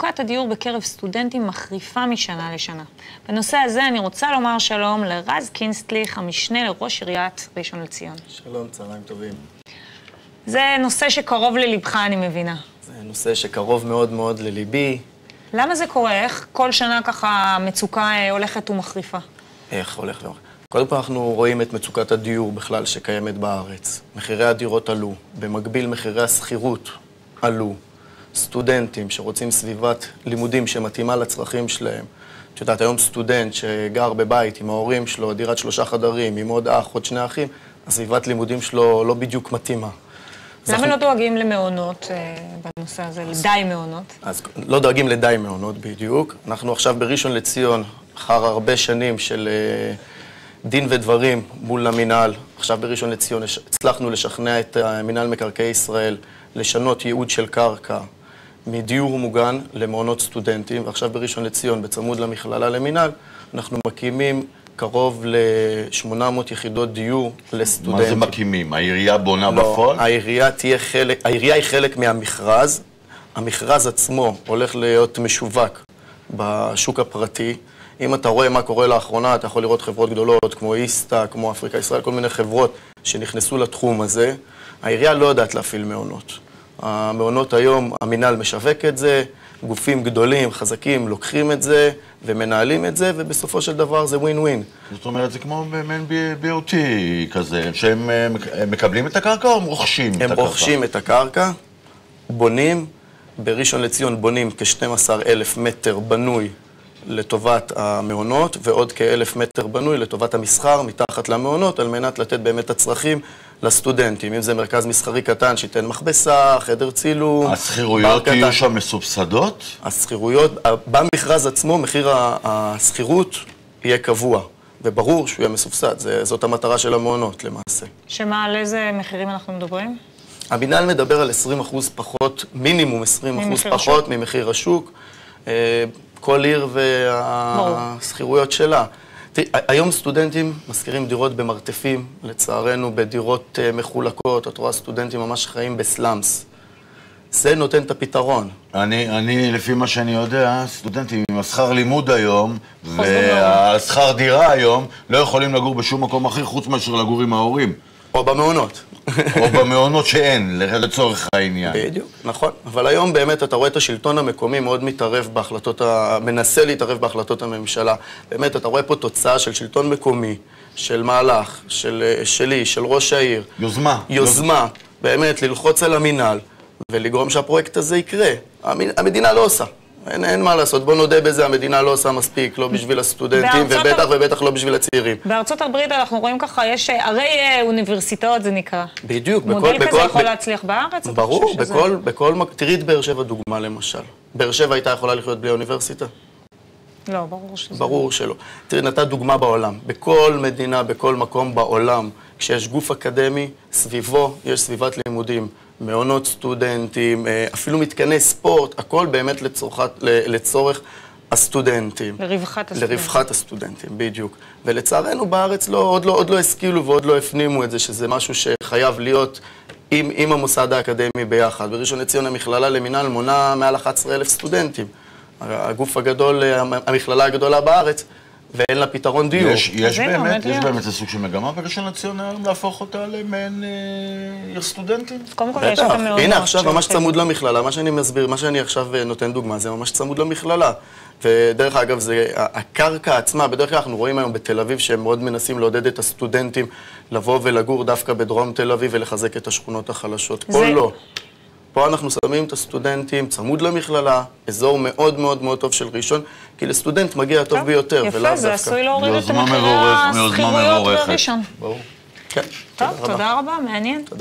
מצוקת הדיור בקרב סטודנטים מחריפה משנה לשנה. בנושא הזה אני רוצה לומר שלום לרז קינסטליך, המשנה לראש עיריית ראשון לציון. שלום, צהריים טובים. זה נושא שקרוב ללבך, אני מבינה. זה נושא שקרוב מאוד מאוד לליבי. למה זה קורה? איך כל שנה ככה המצוקה הולכת ומחריפה? איך הולך ומחריפה? קודם כל אנחנו רואים את מצוקת הדיור בכלל שקיימת בארץ. מחירי הדירות עלו, במקביל מחירי השכירות עלו. סטודנטים שרוצים סביבת לימודים שמתאימה לצרכים שלהם. את יודעת, היום סטודנט שגר בבית עם ההורים שלו, דירת 3 חדרים, עם עוד אח, עוד 2 אחים, הסביבת לימודים שלו לא בדיוק מתאימה. למה לא דואגים למעונות בנושא הזה, לדי מעונות? אז לא דואגים לדי מעונות בדיוק. אנחנו עכשיו בראשון לציון, אחר הרבה שנים של דין ודברים מול המינהל, עכשיו בראשון לציון הצלחנו לשכנע את מינהל מקרקעי ישראל לשנות ייעוד של קרקע מדיור מוגן למעונות סטודנטים, ועכשיו בראשון לציון, בצמוד למכללה למינהל, אנחנו מקימים קרוב ל-800 יחידות דיור לסטודנטים. מה זה מקימים? העירייה בונה בפועל? לא, העירייה היא חלק מהמכרז. המכרז עצמו הולך להיות משווק בשוק הפרטי. אם אתה רואה מה קורה לאחרונה, אתה יכול לראות חברות גדולות כמו איסטה, כמו אפריקה ישראל, כל מיני חברות שנכנסו לתחום הזה. העירייה לא יודעת להפעיל מעונות. המעונות היום, המינהל משווק את זה, גופים גדולים, חזקים, לוקחים את זה ומנהלים את זה, ובסופו של דבר זה ווין ווין. זאת אומרת, זה כמו במין BOT כזה, שהם מקבלים את הקרקע או הם רוכשים את הקרקע? הם רוכשים את הקרקע, בונים, בראשון לציון בונים כ-12,000 מטר בנוי לטובת המעונות, ועוד כ-1,000 מטר בנוי לטובת המסחר מתחת למעונות, על מנת לתת באמת הצרכים לסטודנטים. אם זה מרכז מסחרי קטן, שייתן מכבסה, חדר צילום. השכירויות יהיו שם מסובסדות? השכירויות, במכרז עצמו, מחיר השכירות יהיה קבוע, וברור שהוא יהיה מסובסד. זאת המטרה של המעונות למעשה. שמה, על איזה מחירים אנחנו מדברים? המינהל מדבר על 20% פחות, מינימום 20% פחות ממחיר השוק. כל עיר והשכירויות שלה. היום סטודנטים משכירים דירות במרתפים, לצערנו בדירות מחולקות, את רואה סטודנטים ממש חיים בסלאמס. זה נותן את הפתרון. אני, לפי מה שאני יודע, סטודנטים עם השכר לימוד היום והשכר דירה היום לא יכולים לגור בשום מקום אחר חוץ מאשר לגור עם ההורים. או במעונות. או במעונות שאין, לצורך העניין. בדיוק, נכון. אבל היום באמת אתה רואה את השלטון המקומי מאוד מתערב בהחלטות, מנסה להתערב בהחלטות הממשלה. באמת אתה רואה פה תוצאה של שלטון מקומי, של מהלך, שלי, של ראש העיר. יוזמה, באמת ללחוץ על המינהל ולגרום שהפרויקט הזה יקרה. המדינה לא עושה. אין מה לעשות, בוא נודה בזה, המדינה לא עושה מספיק, לא בשביל הסטודנטים, ובטח לא בשביל הצעירים. בארצות הברית אנחנו רואים ככה, יש ערי אוניברסיטאות, זה נקרא. בדיוק. מודל כזה יכול להצליח בארץ? ברור, תראי את באר שבע דוגמה למשל. באר שבע הייתה יכולה לחיות בלי האוניברסיטה? לא, ברור שזה. ברור שלא. תראי, נתת דוגמה בעולם. בכל מדינה, בכל מקום בעולם, כשיש גוף אקדמי, סביבו יש סביבת לימודים. מעונות סטודנטים, אפילו מתקני ספורט, הכל באמת לצורך הסטודנטים. לרווחת הסטודנטים, בדיוק. ולצערנו בארץ עוד לא השכילו ועוד לא הפנימו את זה, שזה משהו שחייב להיות עם המוסד האקדמי ביחד. בראשון לציון המכללה למינהל מונה מעל 11,000 סטודנטים. הגוף הגדול, המכללה הגדולה בארץ, ואין לה פתרון דיור. יש באמת סוג של מגמה בראשון לציון היום להפוך אותה למעין עיר סטודנטים? קודם כל יש את המעונות. הנה עכשיו ממש צמוד למכללה, מה שאני מסביר, מה שאני עכשיו נותן דוגמה, זה ממש צמוד למכללה. ודרך אגב, זה הקרקע עצמה, בדרך כלל אנחנו רואים היום בתל אביב שהם מאוד מנסים לעודד את הסטודנטים לבוא ולגור דווקא בדרום תל אביב ולחזק את השכונות החלשות. פה לא. פה אנחנו שמים את הסטודנטים צמוד למכללה, אזור מאוד מאוד מאוד טוב של ראשון, כי לסטודנט מגיע הטוב ביותר, ולאו דווקא. יפה, זה עשוי להוריד את מחירי השכירויות בראשון. ברור. טוב, תודה רבה, מעניין.